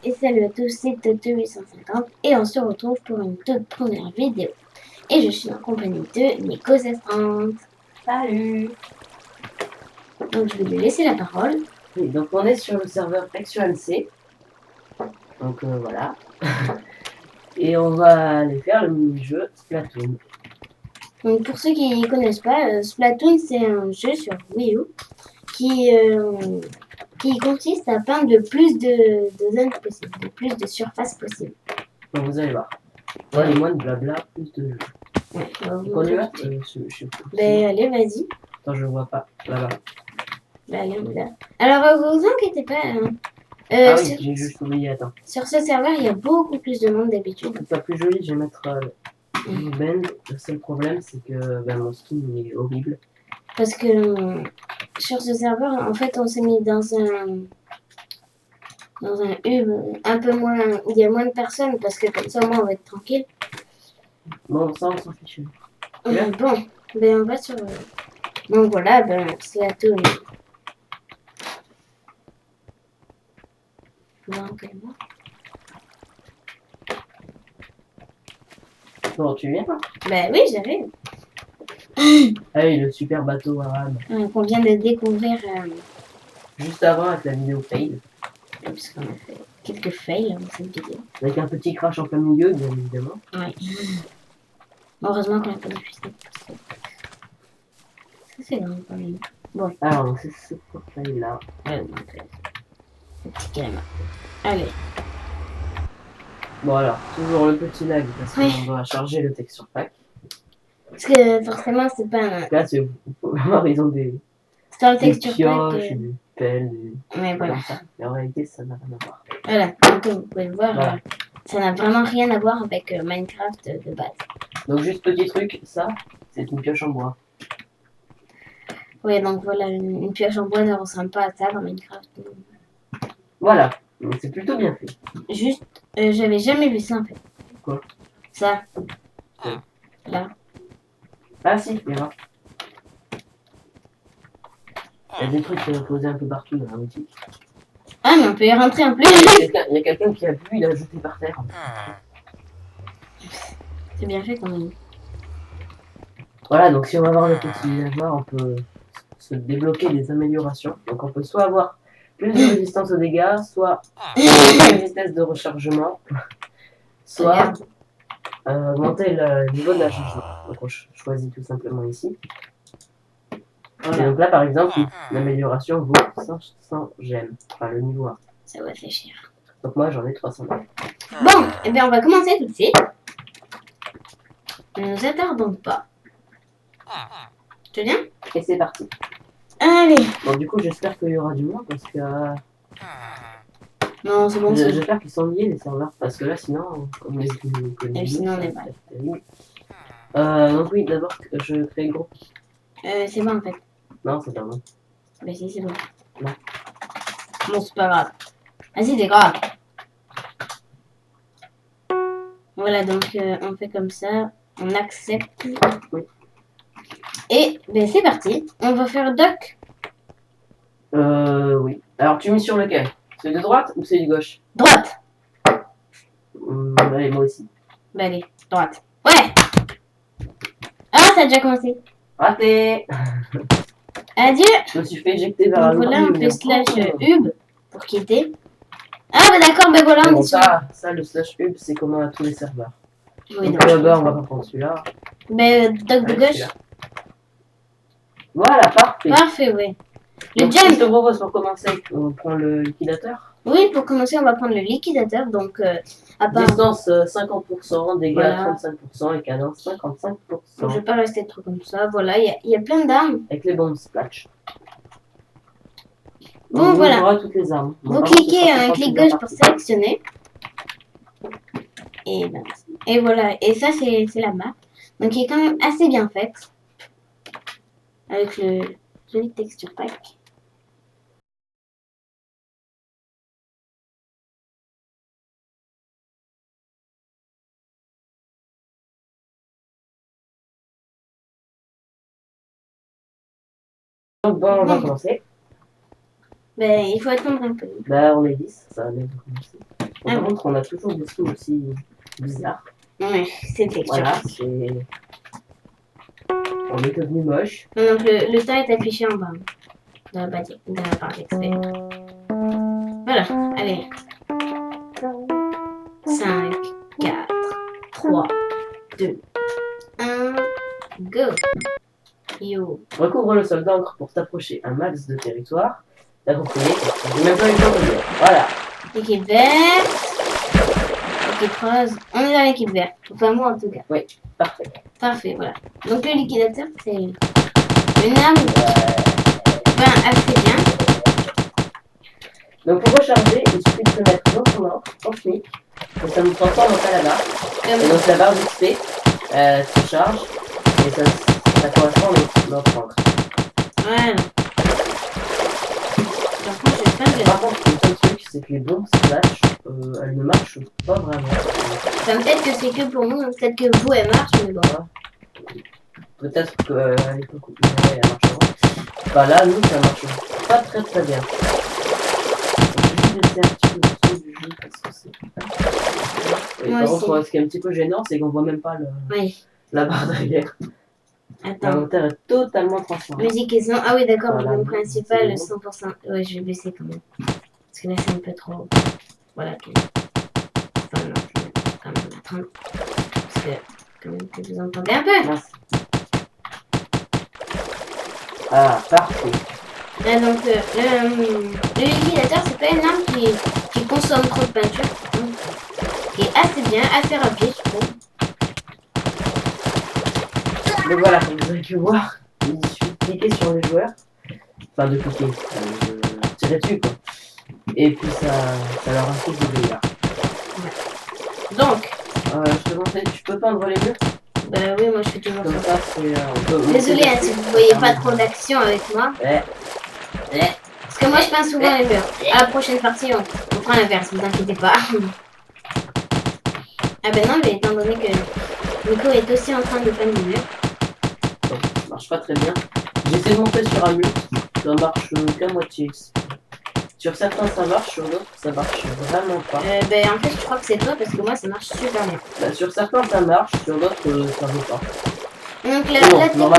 et salut à tous, c'est Toto 850 et on se retrouve pour une toute première vidéo. Et je suis en compagnie de mes co-assistantes. Salut! Donc je vais lui laisser la parole. Oui, donc on est sur le serveur ActionC. Donc voilà. Et on va aller faire le mini-jeu Splatoon. Donc pour ceux qui ne connaissent pas, Splatoon c'est un jeu sur Wii U qui consiste à peindre le plus de zones possible, de plus de surface possible. Donc vous allez voir. Moi, les moins de blabla, plus de jeux. Ouais, Donc on y va je sais pas. Ben allez, vas-y. Attends, je vois pas. Là-bas. Ben allez, on y va. Alors vous inquiétez pas. Ah oui, Sur, j'ai juste oublié, attends. sur ce serveur, il y a beaucoup plus de monde d'habitude. Pour faire plus joli, je vais mettre Ben. Le seul problème, c'est que ben, mon skin il est horrible. Parce que sur ce serveur, en fait, on s'est mis dans un hub un peu moins, où il y a moins de personnes, parce que comme ça, au moins, on va être tranquille. Bon, ça, on s'en fiche. Bon, ben on va sur. Donc voilà, ben c'est à tout. Bon, tu viens? Ben oui, j'arrive. Ah oui, le super bateau à rame. Qu'on vient de découvrir. Juste avant, avec la vidéo fail. Parce qu'on a fait quelques fails dans cette vidéo. Avec un petit crash en plein milieu, bien évidemment. Ouais. Heureusement qu'on n'a pas diffusé. Ça, c'est grand quand même. Bon. Alors, donc c'est ce portail-là. Donc, le petit caméra. Allez. Bon, alors, toujours le petit lag parce Oui. qu'on doit charger le texture pack. Parce que forcément, c'est pas un. Là, vous pouvez voir, ils ont des Dans le texture pioches, pack. des pelles, Mais voilà. comme ça. Mais en réalité, ça n'a rien à voir. Voilà. Donc, comme vous pouvez le voir, Voilà. ça n'a vraiment rien à voir avec Minecraft de base. Donc, juste petit truc, ça, c'est une pioche en bois. Oui, donc voilà, une pioche en bois ne ressemble pas à ça dans Minecraft. Voilà. Donc, c'est plutôt bien fait. Juste, j'avais jamais vu ça en fait. Quoi? Ça. Ouais. Là. Ah, si, il y a. Il y a des trucs posés un peu partout dans la boutique. Ah, mais on peut y rentrer en plus. Il y a quelqu'un qui a vu, il a jeté par terre. C'est bien fait quand même. Voilà, donc si on va voir le petit lavoir, on peut se débloquer des améliorations. Donc on peut soit avoir plus de résistance aux dégâts, soit une vitesse de rechargement, soit augmenter le niveau de la charge. Donc on choisit tout simplement ici. Voilà. Et donc là par exemple, l'amélioration vaut 500 gemmes, enfin le niveau 1. Ça va faire cher. Donc moi j'en ai 300. Bon, et bien on va commencer tout de suite. Ne nous attardons pas. Tu viens? Et c'est parti. Allez. Bon du coup j'espère qu'il y aura du moins parce que... Non, c'est bon. J'espère qu'ils sont liés les serveurs parce que là sinon, comme les connaissez, sinon on est mal. Donc oui, d'abord je crée le groupe. C'est bon en fait. Non, c'est pas bon. Bah si, c'est bon. Non. Bon, c'est pas grave. Vas-y, c'est grave. Voilà, donc on fait comme ça. On accepte. Oui. Et ben c'est parti. On va faire doc. Oui. Alors tu mets sur lequel? C'est de droite ou c'est de gauche? Droite. Allez, moi aussi. Bah allez, droite. Ouais. Ah, ça a déjà commencé. Raté. Adieu. Je me suis fait éjecter vers la Donc voilà, on peut slash hub pour quitter. Ah bah d'accord, bah voilà, on bon, est sur... ça, le slash hub, c'est commun à tous les serveurs. Oui, donc là-bas, on va pas prendre celui-là. Mais doc de gauche. Voilà, parfait. Parfait, oui. Le donc, jump. je te propose pour commencer, on prend le liquidateur. Oui, pour commencer, on va prendre le liquidateur. Donc, à part... Distance 50%, dégâts voilà. 35% et cadence 55%. Donc, je vais pas rester trop comme ça. Voilà, il y a plein d'armes. Avec les bombes splash. Bon, voilà. On aura toutes les armes. Vous cliquez un clic gauche pour sélectionner. Et voilà. Et ça, c'est la map. Donc, qui est quand même assez bien faite. Avec le joli texture pack. Donc bon, on va commencer. Ben, il faut attendre un peu. Bah on est 10, ça va bien commencer. Ah Par bon. contre, on a toujours des sous aussi bizarres. Ouais, c'est texture. Voilà, c'est... On est devenu moche. Donc le temps est affiché en bas. Dans la barre d'XP. Voilà, allez. 5, 4, 3, 2, 1, go. Yo. Recouvre le sol d'encre pour t'approcher un max de territoire. T'as compris? J'ai même pas eu le temps de dire. Voilà. Équipe verte. Équipe rose. On est dans l'équipe verte. Enfin, moi en tout cas. Oui, parfait. Parfait, voilà. Donc le liquidateur, c'est une arme assez bien. Donc pour recharger, il suffit de se mettre dans son encre, en schmick, et ça nous transforme en calabar. Et donc la barre d'XP se charge, et ça correspond à notre encre. Voilà. Par contre, je vais pas Par contre, le seul truc, c'est que les bombes splash, elles ne marchent pas vraiment. Enfin, peut-être que c'est que pour nous, hein. Peut-être que vous, elle marche, mais bon. Peut-être qu'à l'époque où elle marche. Bah là, nous, ça marche pas très très bien. Je vais laisser un petit peu de son du jeu parce que c'est... Et Moi par aussi. contre, ce qui est un petit peu gênant, c'est qu'on voit même pas Oui. la barre derrière. Attends. L'inventaire est totalement transparent. Musique et son. Ah oui, d'accord, Voilà. volume principal, C'est 100%. Ouais, je vais baisser quand même. Parce que là, c'est un peu trop. Voilà. Enfin, non, je vais mettre quand même à 30. Parce que, quand même, que vous entendez un peu. Merci. Ah, parfait. Ah, donc, le liquidateur, c'est pas une arme qui consomme trop de peinture. Qui est assez bien, assez rapide, je trouve. Donc voilà, comme vous avez pu voir, il suffit de cliquer sur les joueurs. Enfin, de cliquer, tirer dessus quoi. Et puis ça leur inflige des dégâts. Donc, je te conseille, tu peux peindre les murs. bah oui, moi je fais toujours Comme ça. ça, c'est. Désolée hein, si vous voyez pas trop d'action avec moi. Ouais. Parce que moi je peins souvent les murs. À la prochaine partie, on prend l'inverse, vous inquiétez pas. Ah ben non, mais étant donné que Nico est aussi en train de peindre les murs. Ça marche pas très bien. J'essaie de monter sur un mur, ça marche qu'à moitié. Sur certains ça marche, sur d'autres ça marche vraiment pas. Ben en fait je crois que c'est toi parce que moi ça marche super bien. Bah, sur certains ça marche, sur d'autres ça veut pas. Donc Non,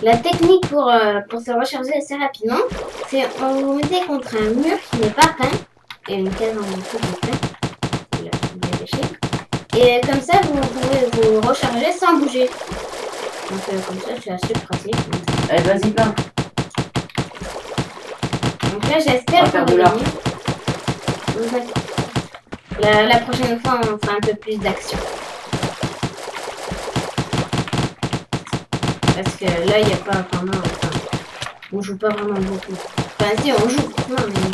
la technique pour se recharger assez rapidement, c'est on vous mettez contre un mur qui n'est pas peint et une case en dessous qui est peinte. Là, je vais décher. Et comme ça vous pouvez vous recharger sans bouger. Donc comme ça c'est assez pratique. Allez, vas-y, peins. Donc là j'espère faire que de vous l'art. La prochaine fois on fera un peu plus d'action. Parce que là il n'y a pas vraiment... Enfin, on joue pas vraiment beaucoup. Enfin si on joue, non mais...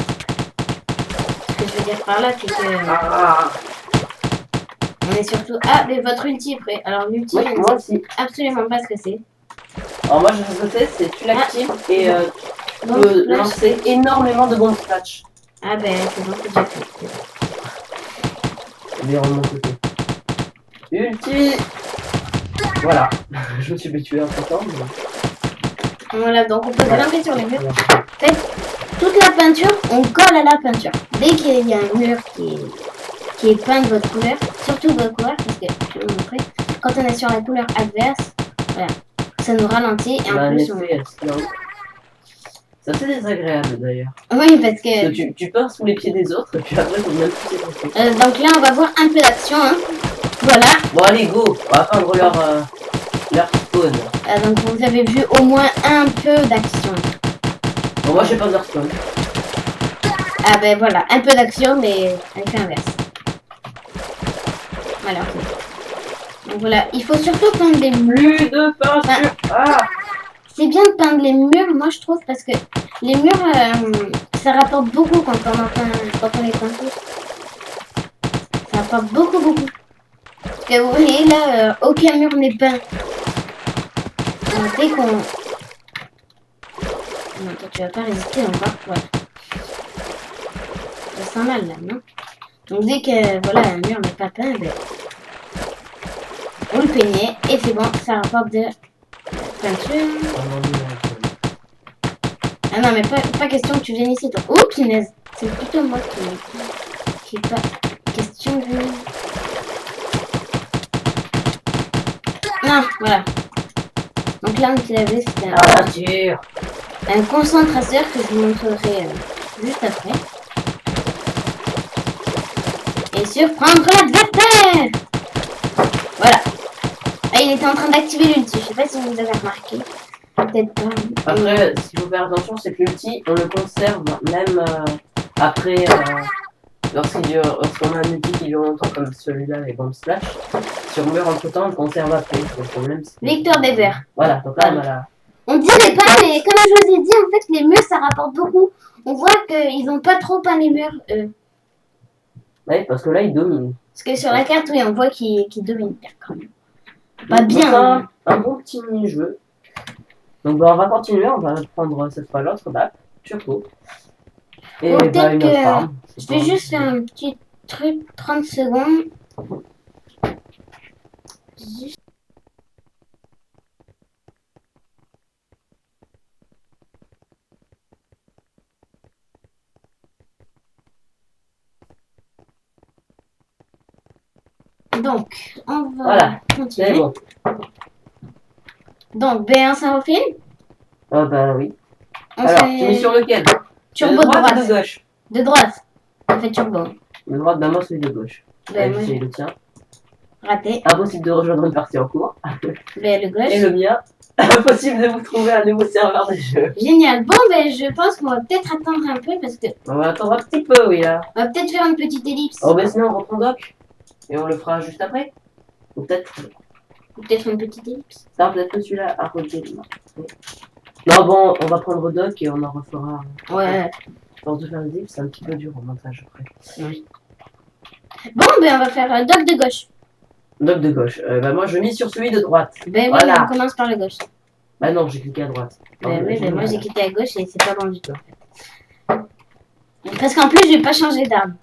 Ce que je veux dire par là c'est que... On est surtout... Ah mais votre ulti est prêt. Alors l'ulti, Ouais, moi aussi. absolument pas ce que c'est. Alors moi je sais, c'est tu l'actives et tu Donc, peux là, lancer énormément de bombes splash. Ah ben c'est bon, c'est déjà fait. Mais de mon côté. Ulti. Voilà. Je me suis habitué un peu temps. Mais... Voilà, donc on peut grimper sur les murs. En fait, toute la peinture, on colle à la peinture. Dès qu'il y a un mur qui est peint de votre couleur, surtout votre couleur, parce que je vais vous montrer, quand on est sur la couleur adverse, voilà, ça nous ralentit et en plus on... C'est assez désagréable d'ailleurs. Oui, parce Parce que que... tu pars sous les pieds des autres et puis après faut même plus s'écouter. donc là, on va voir un peu d'action. Hein. Voilà. Bon allez go, on va peindre leur spawn. Donc vous avez vu au moins un peu d'action. Bon moi je sais pas leur spawn. Ah ben voilà, un peu d'action mais avec l'inverse. Voilà. Donc voilà, il faut surtout peindre les murs. Plus de peinture. Ah. C'est bien de peindre les murs, moi je trouve, parce que les murs, ça rapporte beaucoup quand on les peint tous. Ça rapporte beaucoup. Parce que vous voyez là, aucun mur n'est peint. Donc dès qu'on... Non, toi tu vas pas résister encore. Voilà. Ça sent mal là, non? Donc dès que voilà, un mur n'est pas peint, ben, on le peignait et c'est bon, ça rapporte de peinture. Ah non, mais pas question que tu viennes ici, toi. Oh, punaise. C'est plutôt moi qui... qui est pas question de... Non, voilà. Donc là, on avait, c'était Aventure. un concentrateur que je vous montrerai juste après. Et surprendre l'adversaire. Voilà. Ah, il était en train d'activer l'ulti. Je sais pas si vous avez remarqué. Peut-être pas. Après, ce qu'il faut faire attention, c'est que l'ulti, on le conserve même après, lorsqu'on a un ulti qui dure longtemps comme celui-là, les bombes splash. Si on meurt entre temps, on le conserve après. Le problème, c'est... Victor Bever. Voilà, donc là, voilà. On dirait pas, mais comme je vous ai dit, en fait, les murs, ça rapporte beaucoup. On voit qu'ils ont pas trop peint les murs. Oui, parce que là, il domine. Parce que sur la carte, oui, on voit qu'ils dominent bien quand même. Pas Donc, bien. ça, un bon petit mini-jeu. Donc, bah, on va continuer. On va prendre cette fois l'autre map, Turbo. Et Bon, bah, peut-être une autre que arme. je vais juste faire un petit truc, 30 secondes. Juste- Donc, on va Voilà, c'est continuer. bon. Donc, B1, ça refile. Ah bah oui. On Alors, tu mets fait sur lequel? turbo De droite ou de droite. gauche? De droite. On fait turbo. De droite, bah moi celui de gauche. Ben, moi, J'essaye j'ai le tien. raté. Impossible de rejoindre une partie en cours. Ben, le Et gauche. le mien, impossible de vous trouver un nouveau serveur de jeu. Génial. Bon, ben, je pense qu'on va peut-être attendre un peu parce que On va attendre un petit peu, oui là. on va peut-être faire une petite ellipse. Oh bah sinon on reprend Doc. Et on le fera juste après. Ou peut-être... Ou peut-être une petite ellipse. Ça peut-être que celui-là a redé. Non bon, on va prendre Doc et on en refera. Ouais. Je pense de faire des c'est un petit peu dur au montage après. Oui. Bon, ben, on va faire doc de gauche. Doc de gauche. Bah moi je mise sur celui de droite. Ben oui, Voilà. mais on commence par le gauche. Bah non, j'ai cliqué à droite. Ben oui, j'ai ben moi mal. j'ai quitté à gauche et c'est pas bon du tout en fait. Parce qu'en plus, je vais pas changer d'arme.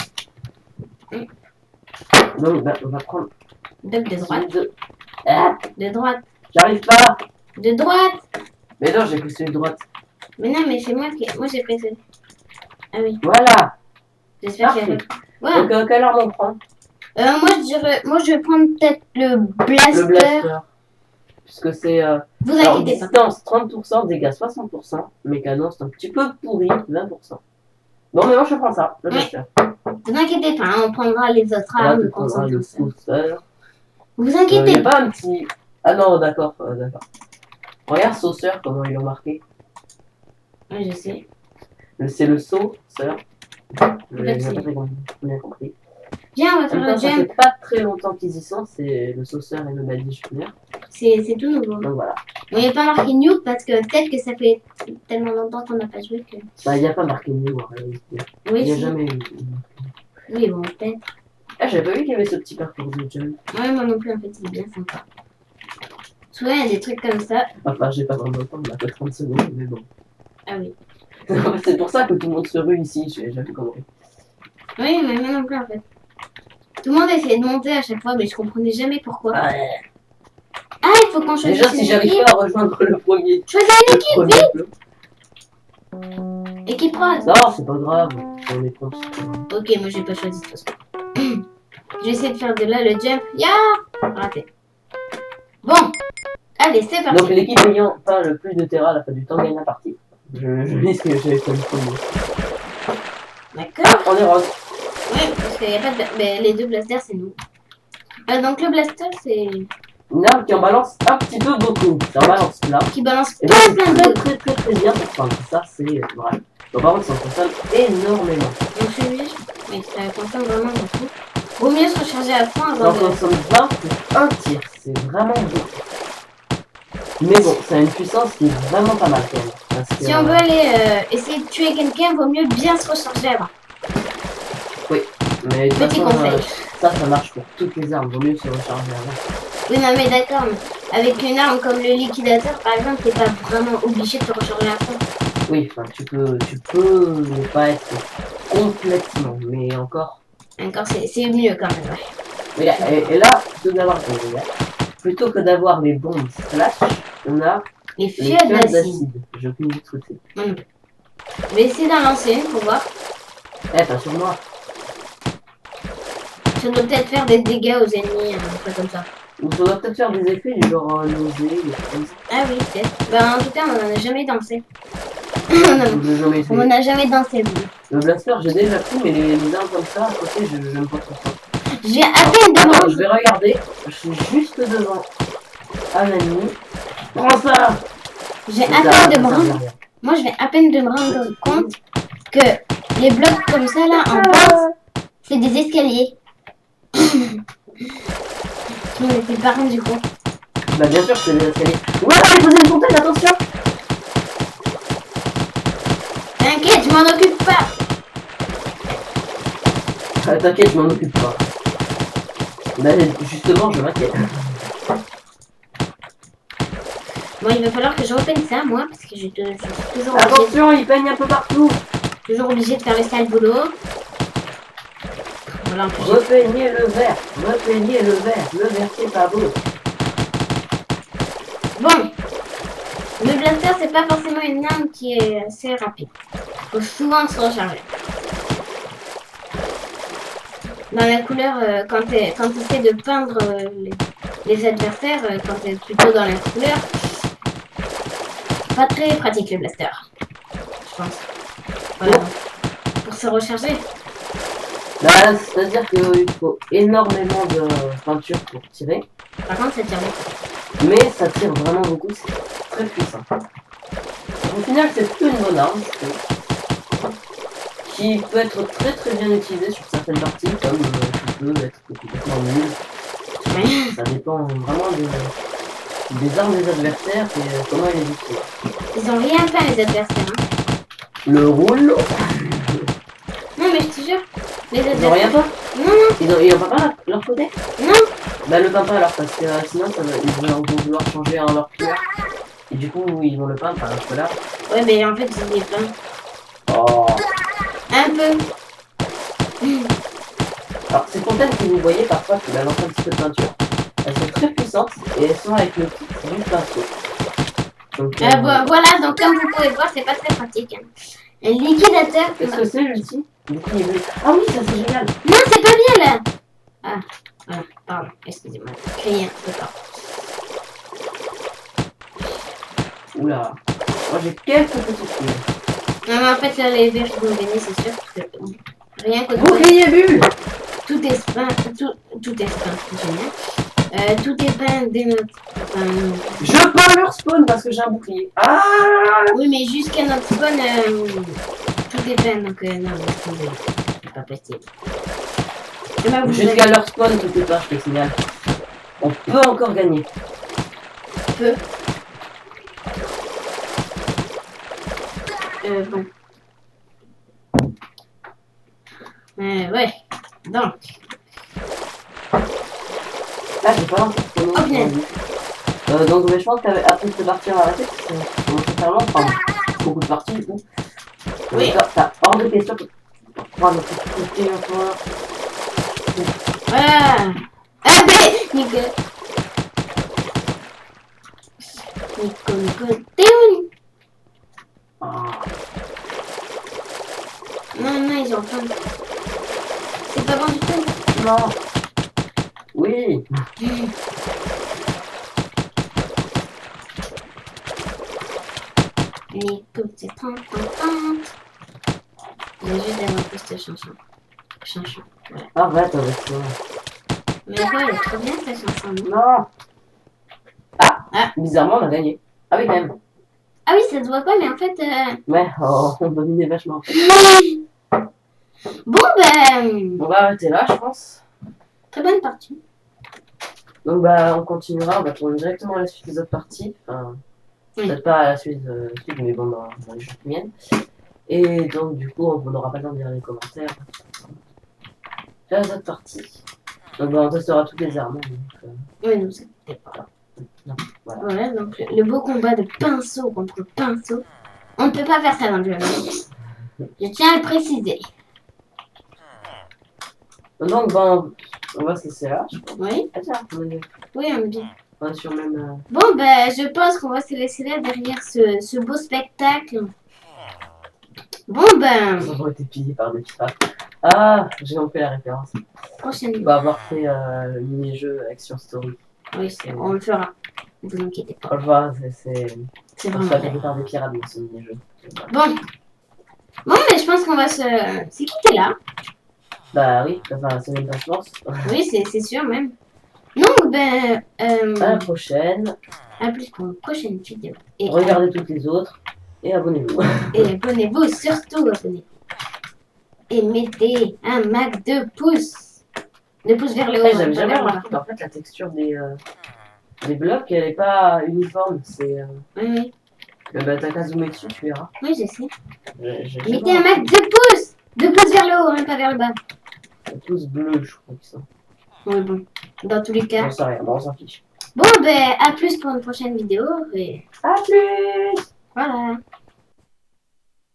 Donc bah, on va prendre Doc de droite. celui de... Ah, De droite. j'arrive pas. De droite. Mais non, j'ai pris celui de droite. Mais non, mais c'est moi qui. Moi j'ai pris celui. Ah oui. Voilà. J'espère qu'il y a. Parfait. Voilà. Donc quelle arme on prend? Moi je dirais. Moi je vais prendre peut-être le Le blaster. Puisque c'est... Vous alors, inquiétez pas. distance 30%, dégâts 60%. Mécano, c'est un petit peu pourri, 20%. Bon, mais moi je prends ça, le Oui. blaster. Vous inquiétez pas, hein, on prendra les autres Là, armes. tu prendras le sauceur. Vous Il inquiétez n'y a pas. pas un petit... Ah non, d'accord, d'accord. Regarde sauceur, comment ils l'ont marqué. Oui, je sais. C'est le sauceur. fait, J'ai c'est- pas très bien compris. Viens, on va En faire même un temps, ça fait jump. pas très longtemps qu'ils y sont, c'est le sauceur et le badge junior. C'est tout nouveau. Donc voilà. On n'est pas marqué new parce que peut-être que ça fait tellement longtemps qu'on n'a pas joué que. Bah, il n'y a pas marqué new en réalité. Il Oui, n'y a si. jamais eu. Oui, bon, peut-être. Ah, j'avais pas vu qu'il y avait ce petit parcours de jump. Ouais, moi non plus, en fait, il est bien sympa. Souvent, il y a des trucs comme ça. Enfin, j'ai pas vraiment le temps, on a que 30 secondes, mais bon. Ah oui. C'est pour ça que tout le monde se rue ici, j'ai jamais compris. Oui, mais moi non plus, en fait. Tout le monde essayait de monter à chaque fois, mais je comprenais jamais pourquoi. Ouais. Ah, il faut qu'on choisisse Déjà, si une j'arrive équipe. pas à rejoindre le premier. Choisis une équipe, premier vite. bloc. Équipe rose. Non, c'est pas grave, on est con. Ok, moi, j'ai pas choisi de toute façon. Je vais essayer de faire de là le jump. Ya raté. Bon. Allez, c'est parti. Donc, l'équipe ayant pas le plus de terrain à la fin du temps gagne la partie. Je lis ce que j'avais fait le premier. D'accord. On est rose. Oui, parce qu'il n'y a pas de... Mais les deux blasters, c'est nous. Donc le blaster, c'est... Une arme qui en balance un petit peu beaucoup. Ça en balance là. Qui balance Et plein donc, plein c'est de... très bien pour prendre. Ça, c'est vrai. Donc, par contre, ça consomme énormément. Donc celui-là, oui, ça consomme vraiment beaucoup. Vaut mieux se recharger à fond Ça avant de... consomme 20 pour un tir. C'est vraiment beaucoup. Mais bon, ça a une puissance qui est vraiment pas mal quand même. Parce que, Si on veut aller essayer de tuer quelqu'un, vaut mieux bien se recharger avant. mais de toute Petit façon, conseil. ça marche pour toutes les armes. Vaut mieux se recharger avant. Oui, non, mais d'accord, mais avec une arme comme le liquidateur, par exemple, t'es pas vraiment obligé de te recharger à fond. Oui, enfin, tu peux ne pas être complètement, mais encore. Encore, c'est mieux quand même, ouais. Mais là, et là, plutôt que d'avoir les bombes splash, on a Les les fioles fioles d'acide. d'acide. J'ai aucune idée de ce que c'est. Moi non plus. Je vais essayer d'en lancer une pour voir. Eh, pas sur moi. Ça doit peut-être faire des dégâts aux ennemis, un peu comme ça. Ou ça doit peut-être faire des effets du genre nausée, des trucs comme ça. Ah oui, peut-être. Bah, en tout cas, on n'en a jamais dansé. Je l'ai jamais On fait. n'en a jamais dansé, oui. Le blaster, j'ai déjà pris, mais les armes comme ça, à côté, j'aime pas trop ça. J'ai à peine de Attends, me je vais regarder. Je suis juste devant Anani. Prends ça! J'ai Ça à sert- peine de ça me sert à rendre. rien. Moi, je vais à peine de me rendre compte que les blocs comme ça, là, en bas, c'est des escaliers. Je m'en étais pas rendu compte. Bah, bien sûr, c'est des escaliers. Ouais, j'ai posé une fontaine, attention! T'inquiète, je m'en occupe pas. Ah, t'inquiète, je m'en occupe pas. Là, justement, je m'inquiète. Bon, il va falloir que je repeigne ça, moi, parce que je suis toujours obligée, Attention, il peigne un peu partout! toujours obligée de faire le sale boulot. Voilà, en plus, Repeignez le vert! Repeignez le vert! Le vert, c'est pas beau! bon, le blaster, c'est pas forcément une arme qui est assez rapide. Faut souvent se recharger. Dans la couleur, quand tu essaies de peindre les adversaires, quand tu es plutôt dans la couleur, pas très pratique le blaster, je pense. Voilà, donc, pour se recharger. Bah, c'est-à-dire qu'il faut énormément de peinture pour tirer, Par contre, ça tire beaucoup. mais ça tire vraiment beaucoup, c'est très puissant. Au final, c'est plutôt une bonne arme, je trouve, qui peut être très très bien utilisée sur certaines parties, comme qui peut être complètement nulle. Ouais. Ça dépend vraiment des armes des adversaires et comment ils les utilisent. Ils ont rien fait les adversaires. Hein. Le rouleau, Non, mais je te jure, les ils ont adversaires. rien fait. Non, Ils ont pas leur côté. non. Bah le peint pas alors parce que sinon ils vont vouloir changer en leur couleur. Et du coup ils vont le peindre par un peu là. Ouais, mais en fait, ils les peinent. Oh. Un peu. Alors ces fontaines que vous voyez parfois qui balancent un petit peu de peinture, elles sont très puissantes et elles sont avec le kit du pinceau. Donc Voilà, donc comme vous pouvez voir, c'est pas très pratique. Hein. Un liquidateur. qu'est-ce que c'est l'outil? Du coup, il est bleu. Ah oui, ça c'est génial. Non, c'est pas bien là. Ah, voilà, pardon, excusez-moi. Crier un peu fort. Oula. Moi j'ai quelques petites filles. Non, mais en fait, là, les verres qui vont gagner, c'est sûr que rien qu'au Bouclier bulle. tout est peint, tout est peint, génial. Tout est peint dès notre. Enfin, Je peins leur spawn parce que j'ai un bouclier. Ah. oui, mais jusqu'à notre spawn, tout est peint, donc non, c'est pas possible. Et là, vous Jusqu'à leur spawn, tout est pas, je te signale. On peut encore gagner. peu. Bon. Ouais. Donc, Là, j'ai pas lancé de Oh, punaise. donc, mais je pense qu'après cette partie, on va arrêter. Parce que ça commence à faire long. Enfin, beaucoup de parties, du coup. Oui. T'as hors de question de prendre notre petit côté en soi. voilà. Ah, ben, Nico. Théonie. Ah. Non, ils ont faim. C'est pas bon du tout. Non. Oui. Nico, c'est tant. J'ai juste d'avoir plus de chanson. Voilà. Arrête avec ça. Mais quoi, elle est trop bien cette chanson, non? Non. Ah. Bizarrement, on a gagné. Ah oui, quand même. Ah oui, ça se voit pas, mais en fait. Ouais, oh, on dominait vachement. En fait. Bon, ben. On va arrêter là, je pense. Très bonne partie. Donc, bah, on continuera. On va tourner directement à la suite des autres parties. Enfin, Oui. peut-être pas à la suite, mais bon, dans les jeux qui viennent. Et donc, du coup, on n'aura pas le temps de lire les commentaires. Faire les autres parties. Donc, bah, on testera toutes les armes. Donc, Oui, nous, c'était pas. non, voilà. Voilà, donc le beau combat de pinceau contre pinceau. On ne peut pas faire ça dans le jeu. Je tiens à le préciser. Donc, bon, on va se laisser là, je pense. Oui, Ah, tiens, oui, on est bien. on est sur même. Bon, ben, je pense qu'on va se laisser là derrière ce beau spectacle. Bon, ben. Nous avons été pillés par des pirates. Ah, j'ai compris la référence. Prochaine On vidéo. va avoir fait le mini-jeu Action Story. Oui, on le fera. Ne vous inquiétez pas. On le voit, c'est C'est on se vraiment fait vrai. attaquer par des pirates dans ce mini-jeu. Bon. Bon, mais je pense qu'on va se... C'est quitter là. Bah oui, enfin, c'est même pas je pense. Oui, c'est sûr même. Donc, ben... À la prochaine. à plus pour une prochaine vidéo. Et, Regardez toutes les autres. Et abonnez-vous. et abonnez-vous, surtout abonnez-vous. Et mettez un max de pouces. De pouces vers le haut. Eh, j'avais pas jamais vers le bas. remarqué, mais en fait, la texture des blocs, elle est pas uniforme. C'est. Oui, Bah, t'as qu'à zoomer dessus, tu verras. oui, je sais. J'ai jamais Mettez un remarqué. max de pouces. De pouces vers le haut, même pas vers le bas. C'est tous bleus, je crois qu'ils sont. Oui, bon. Dans tous les cas. J'en sais rien, bon, on s'en fiche. Bon, ben, à plus pour une prochaine vidéo. Et À plus! voilà.